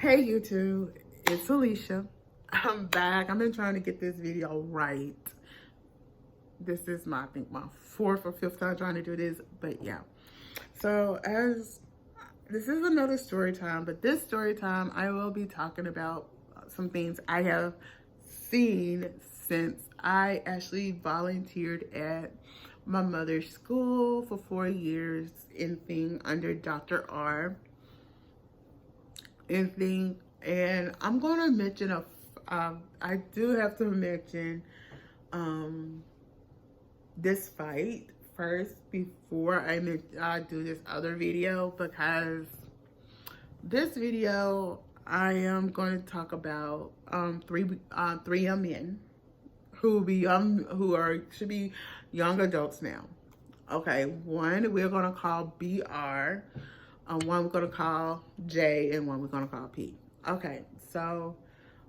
Hey YouTube, it's Alicia. I'm back. I've been trying to get this video right. This is I think my fourth or fifth time trying to do this, but yeah. So this is another story time, but this story time I will be talking about some things I have seen since I actually volunteered at my mother's school for 4 years in thing under Dr.R. and I'm going to mention I do have to mention this fight first before I do this other video, because this video I am going to talk about three young men who should be young adults now. Okay, one we're going to call BR, one we're going to call J, and one we're going to call P. Okay, so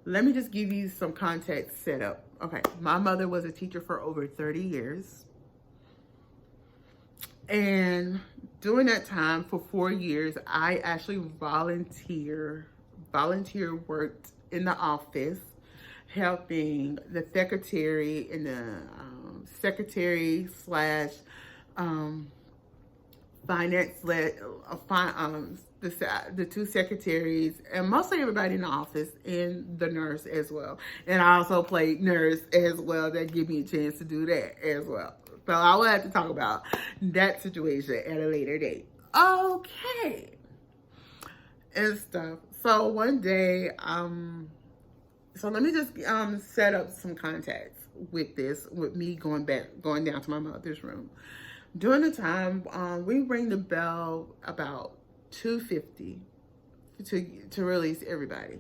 let me just give you some context set up. Okay, my mother was a teacher for over 30 years. And during that time, for 4 years, I actually volunteer worked in the office, helping the secretary and the secretary slash finance the two secretaries, and mostly everybody in the office, and the nurse as well. And I also played nurse as well. That gave me a chance to do that as well. So I will have to talk about that situation at a later date. Okay. And stuff. So one day, so let me just set up some context with me going down to my mother's room. During the time, we ring the bell about 2:50 to release everybody.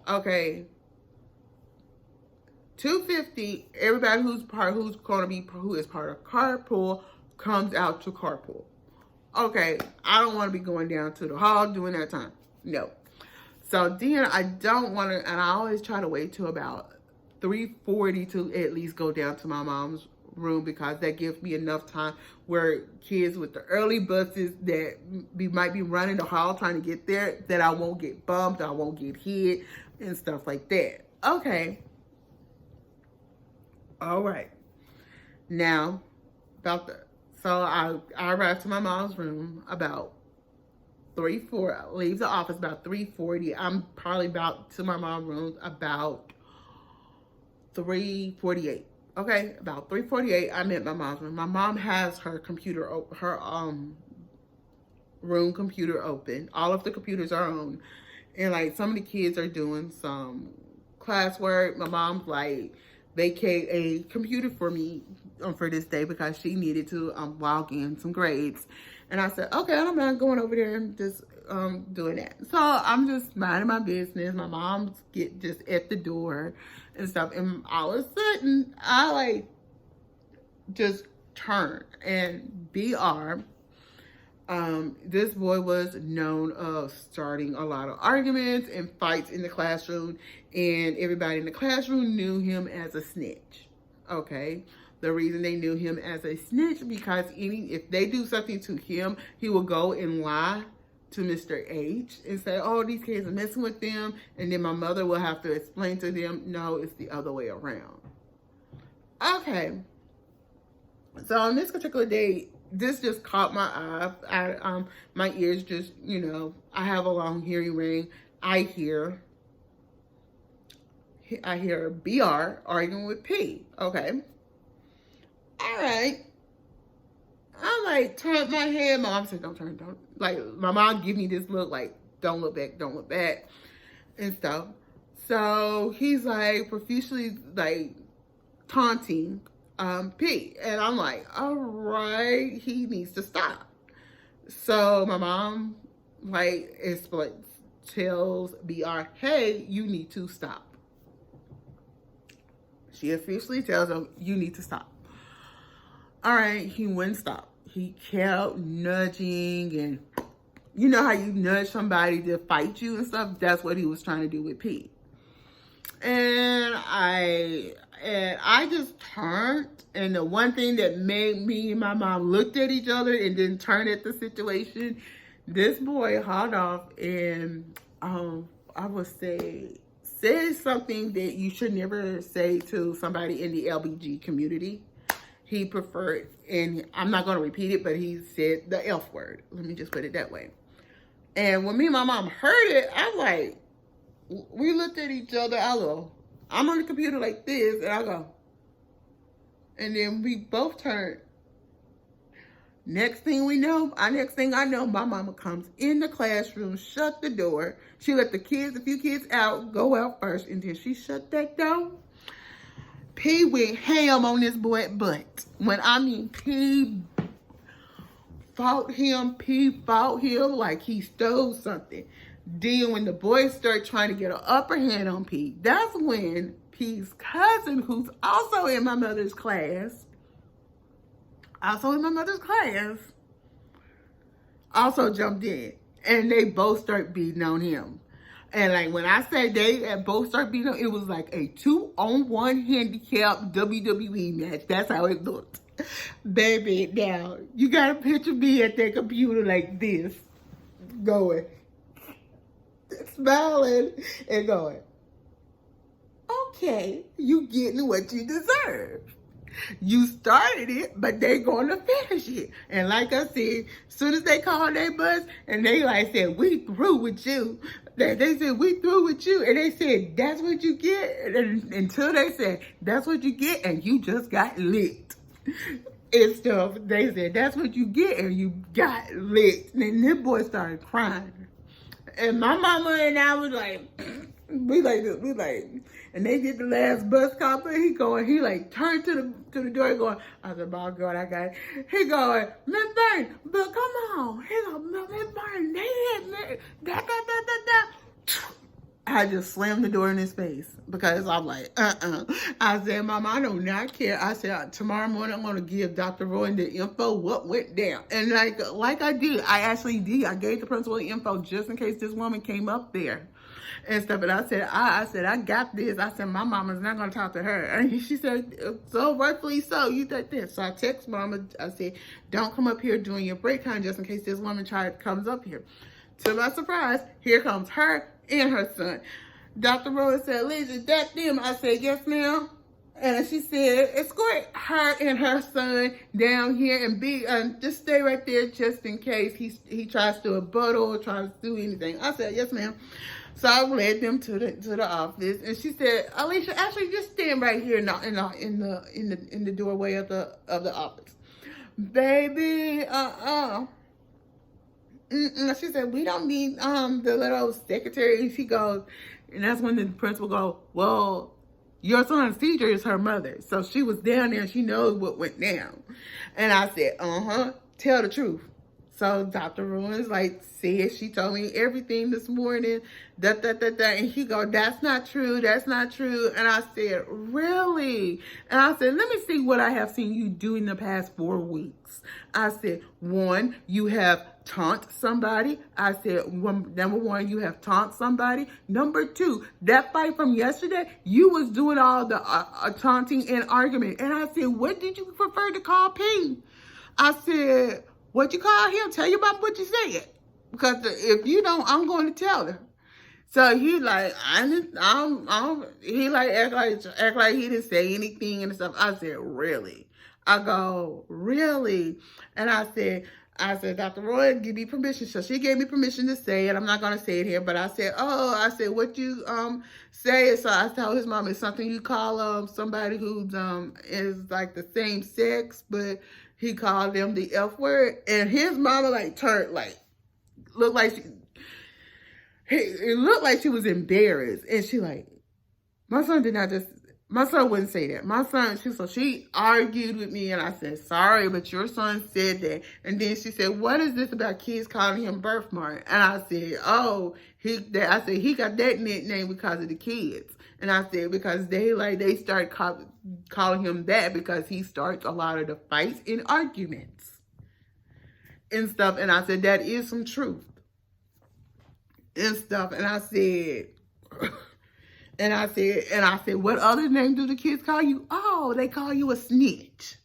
Okay. 2:50, everybody who is part of carpool comes out to carpool. Okay, I don't want to be going down to the hall during that time. No. So then I don't want to, and I always try to wait till about 3:40 to at least go down to my mom's room, because that gives me enough time where kids with the early buses that might be running the hall trying to get there, that I won't get bumped, I won't get hit and stuff like that. Okay. All right. Now, so I arrived to my mom's room about 3:40. I leave the office about 3:40. I'm probably about to my mom's room about 3:48. Okay, about 3:48, I'm at my mom's room. My mom has her room computer open. All of the computers are on, and like some of the kids are doing some classwork. My mom's like vacate a computer for me for this day because she needed to log in some grades. And I said, okay, I'm not going over there and just doing that. So I'm just minding my business. My mom's just at the door and stuff. And all of a sudden, I like just turned, and BR, this boy was known of starting a lot of arguments and fights in the classroom, and everybody in the classroom knew him as a snitch. Okay, the reason they knew him as a snitch, because if they do something to him, he will go and lie to Mr. H and say, oh, these kids are messing with them, and then my mother will have to explain to them, no, it's the other way around. Okay, so on this particular day, this just caught my eye. My ears just, I have a long hearing ring. I hear BR arguing with P. Okay. All right. I like turned my head. My mom said, don't. Like, my mom give me this look like, don't look back, and stuff. So he's like profusely like taunting P, and I'm like, all right, he needs to stop. So my mom tells BR, hey, you need to stop. She officially tells him, you need to stop. All right, he wouldn't stop. He kept nudging, and you know how you nudge somebody to fight you and stuff? That's what he was trying to do with P. And I just turned, and the one thing that made me and my mom looked at each other and then turned at the situation, this boy hauled off and I would say, said something that you should never say to somebody in the LBG community. He preferred, and I'm not going to repeat it, but he said the F word. Let me just put it that way. And when me and my mom heard it, I was like, we looked at each other. I'm on the computer like this, and I go, and then we both turned. Next thing I know, my mama comes in the classroom, shut the door. She let a few kids out, go out first, and then she shut that door. P went ham on this boy's butt. When I mean P fought him like he stole something. Then when the boys start trying to get an upper hand on P, that's when P's cousin, who's also in my mother's class, also jumped in. And they both start beating on him. And like when I say they both start beating on, it was like a 2-on-1 handicap WWE match. That's how it looked. Baby, now, you got to picture me at that computer like this, going, smiling, and going, okay, you getting what you deserve. You started it, but they gonna finish it. And like I said, as soon as they called their bus, and they like said, we through with you. They said, we through with you. And they said, that's what you get. And until they said, that's what you get, and you just got licked. And stuff. They said, that's what you get, and you got licked. And this boy started crying. And my mama and I was like, we like, and they did the last bus stop, and he like turned to the door going, I said, my God, I got it. He going, Miss Burn, but come on. He going, Miss Burn, they hit me. Da. I just slammed the door in his face because I'm like, I said, Mama, I do not care. I said, tomorrow morning I'm going to give Dr.R the info what went down. And like I did, I actually did. I gave the principal the info just in case this woman came up there and stuff. And I said, I got this. I said, my mama's not going to talk to her. And she said, so rightfully so. You did this. So I text Mama. I said, don't come up here during your break time just in case this woman comes up here. To my surprise, here comes her and her son. Dr.R said, Liz, is that them? I said, yes, ma'am. And she said, escort her and her son down here and just stay right there just in case he tries to rebuttal or tries to do anything. I said, yes, ma'am. So I led them to the office, and she said, Alicia, actually just stand right here in the doorway of the office. Baby, She said, we don't need the little secretary. She goes, and that's when the principal goes, well, your son's teacher is her mother. So she was down there and she knows what went down. And I said, tell the truth. So Dr.R is like, said she told me everything this morning, and he go, that's not true, that's not true. And I said, really? And I said, let me see what I have seen you do in the past 4 weeks. I said, 1, you have taunt somebody. I said, number 1, you have taunt somebody. Number 2, that fight from yesterday, you was doing all the taunting and argument. And I said, what did you prefer to call P? I said, what you call him? Tell your mom what you said. Because if you don't, I'm going to tell her. So he like, he like act like he didn't say anything and stuff. I said, really? I go, really? And I said, Dr.R, give me permission. So she gave me permission to say it. I'm not going to say it here, but I said, what you say? So I told his mom, it's something you call somebody who's is like the same sex, but he called them the F word. And his mama like turned like, looked like it looked like she was embarrassed. And she like, my son wouldn't say that. My son, she argued with me, and I said, sorry, but your son said that. And then she said, what is this about kids calling him birthmark? And I said, he got that nickname because of the kids. And I said, because they start calling him that because he starts a lot of the fights and arguments and stuff. And I said, that is some truth and stuff. And I said, what other name do the kids call you? Oh, they call you a snitch.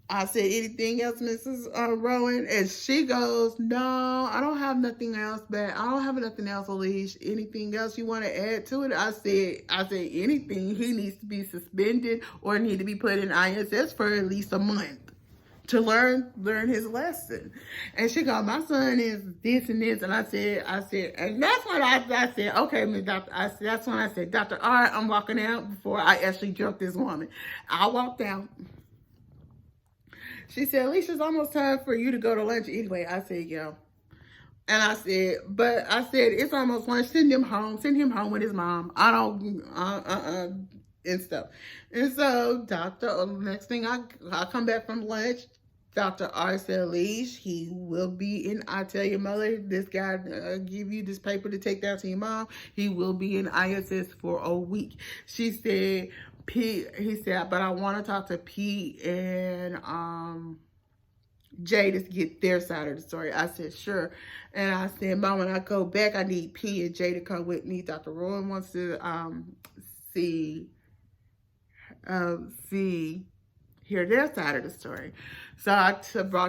I said, anything else, Mrs. Rowan? And she goes, no, I don't have nothing else, but I don't have nothing else, Alicia. Anything else you want to add to it? I said, anything. He needs to be suspended or need to be put in ISS for at least a month to learn his lesson. And she goes, my son is this and this. And I said, and that's when I said, okay, Miss Doctor. That's when I said, Dr.R, I'm walking out before I actually jumped this woman. I walked out. She said, Alicia, it's almost time for you to go to lunch anyway. I said, yeah. And I said, it's almost lunch. Send him home. Send him home with his mom. I don't, and stuff. And so, next thing I come back from lunch, Dr.R said, Alicia, he will be in, I tell your mother, this guy give you this paper to take down to your mom. He will be in ISS for a week. She said, he said, but I want to talk to P and Jay to get their side of the story. I said, sure. And I said, Mom, when I go back, I need P and Jay to come with me. Dr. Rowan wants to hear their side of the story. So I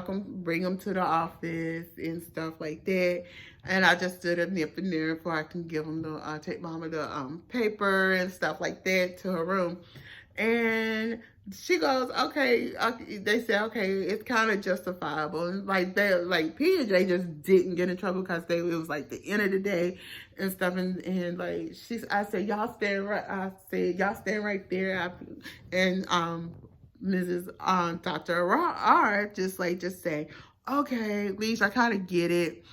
bring them to the office and stuff like that. And I just stood up in there before I can give them take Mama the paper and stuff like that to her room. And she goes, okay, they said, okay, it's kind of justifiable. And like P and J just didn't get in trouble because it was like the end of the day and stuff. And like, I said, y'all stand right there. And Mrs. Dr.R just say, okay, Leash, I kind of get it.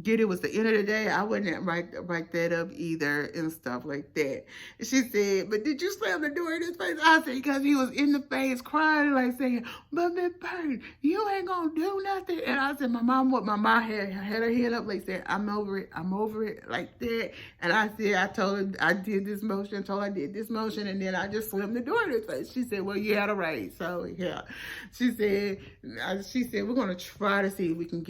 It was the end of the day. I wouldn't write that up either and stuff like that. And she said, but did you slam the door in his face? I said, because he was in the face crying, like saying, but Miss Bird, you ain't gonna do nothing. And I said, my mom had her head up, like said, I'm over it, like that. And I said, I told her I did this motion, and then I just slammed the door in his face. She said, well, you had a right. So yeah. She said, we're gonna try to see if we can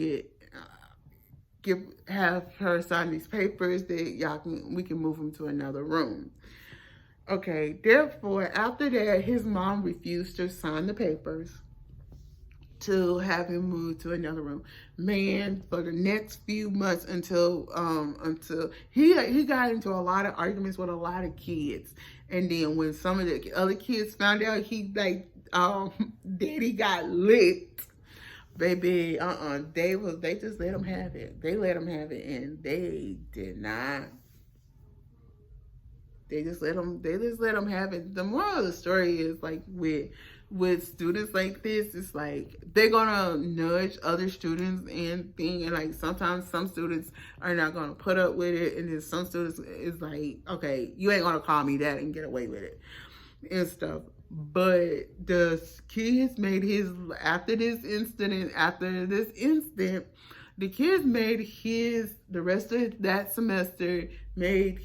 have her sign these papers that we can move him to another room. Okay, therefore, after that, his mom refused to sign the papers to have him moved to another room. Man, for the next few months until he got into a lot of arguments with a lot of kids. And then when some of the other kids found out Daddy got licked, baby, they just let him have it. They let him have it, and they did not. They just let him have it. The moral of the story is like with students like this, it's like they're gonna nudge other students and like sometimes some students are not gonna put up with it, and then some students is like, okay, you ain't gonna call me that and get away with it and stuff. But the kids made after this incident, the kids the rest of that semester made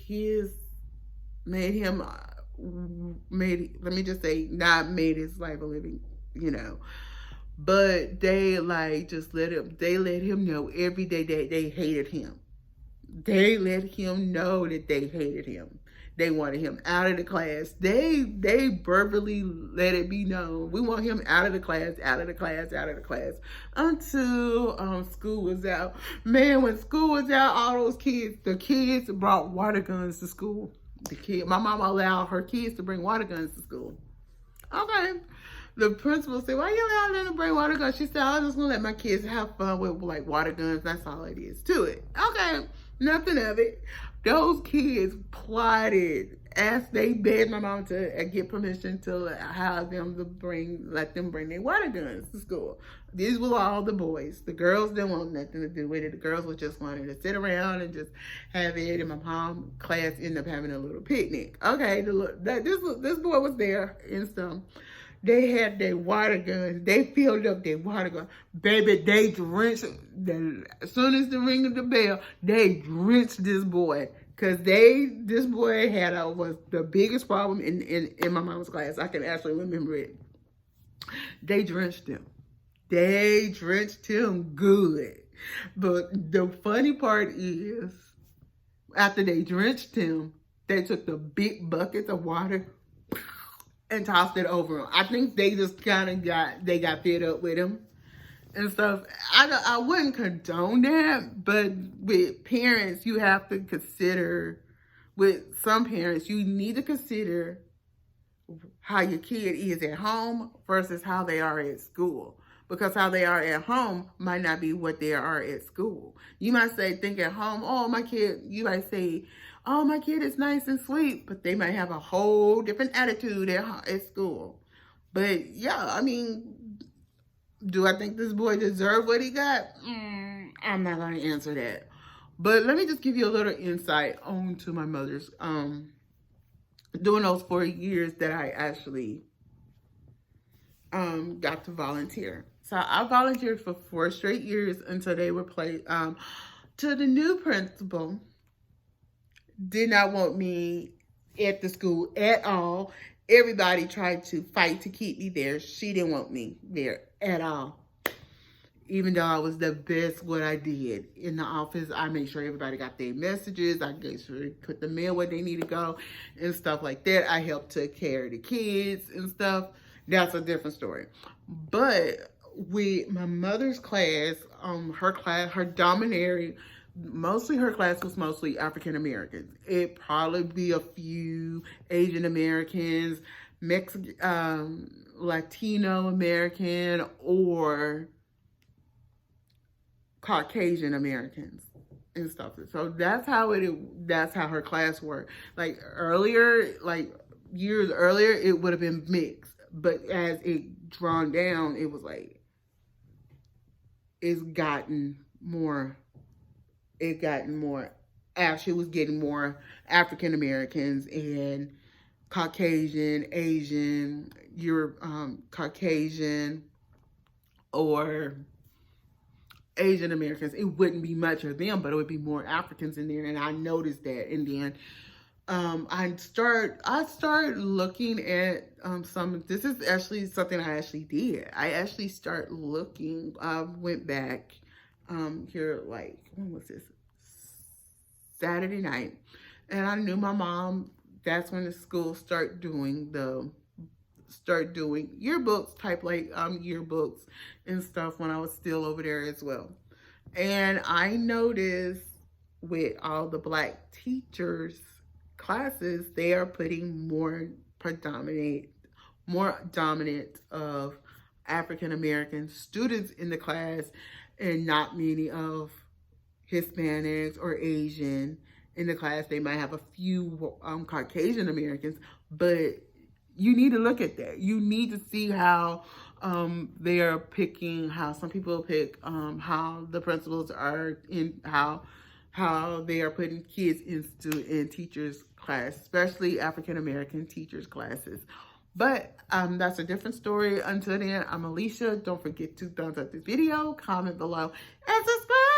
not made his life a living, but they like just let him know every day that they hated him. They let him know that they hated him. They wanted him out of the class. They verbally let it be known. We want him out of the class, until school was out. Man, when school was out, the kids brought water guns to school. My mama allowed her kids to bring water guns to school. Okay. The principal said, why you allowing them to bring water guns? She said, I just want to let my kids have fun with like water guns. That's all it is to it. Okay. Nothing of it. Those kids plotted as they begged my mom to get permission to let them bring their water guns to school. These were all the boys. The girls didn't want nothing to do with it. The girls were just wanting to sit around and just have it. And my mom class ended up having a little picnic. Okay, this boy was there and stuff. They had their water guns. They filled up their water guns. Baby, they drenched, as soon as the ring of the bell, they drenched this boy. Because this boy was the biggest problem in my mom's class. I can actually remember it. They drenched him. They drenched him good. But the funny part is, after they drenched him, they took the big buckets of water and tossed it over him. I think they just kind of got fed up with him and stuff. I wouldn't condone that, but with parents, you have to consider, with some parents, you need to consider how your kid is at home versus how they are at school. Because how they are at home might not be what they are at school. You might think at home, oh, my kid, you might say, oh, my kid is nice and sweet, but they might have a whole different attitude at school. But yeah, I mean, do I think this boy deserved what he got? I'm not going to answer that. But let me just give you a little insight onto my mother's, during those 4 years that I actually got to volunteer. So I volunteered for 4 straight years until they were placed. To the new principal, did not want me at the school at all. Everybody tried to fight to keep me there. She didn't want me there at all. Even though I was the best what I did in the office, I made sure everybody got their messages. I made sure they put the mail where they need to go and stuff like that. I helped take care of the kids and stuff. That's a different story. But with my mother's class, her class was mostly African Americans. It probably be a few Asian Americans, Mexican, Latino American, or Caucasian Americans and stuff. So that's how her class worked. Like years earlier, it would have been mixed. But as it drawn down, it was like, she was getting more African Americans and Caucasian, Asian, Caucasian, or Asian Americans. It wouldn't be much of them, but it would be more Africans in there, and I noticed that. And then I started looking at this is actually something I actually did. I actually started looking. I went back here, like, when was this? Saturday night, and I knew my mom. That's when the school started doing yearbooks, yearbooks and stuff, when I was still over there as well. And I noticed with all the Black teachers classes, they are putting more dominant of African American students in the class, and not many of Hispanics or Asian in the class. They might have a few Caucasian Americans, but you need to look at that. You need to see how they are picking, how some people pick, how the principals are in, how they are putting kids in teachers' class, especially African American teachers' classes. But that's a different story. Until then, I'm Alicia. Don't forget to thumbs up this video, comment below, and subscribe.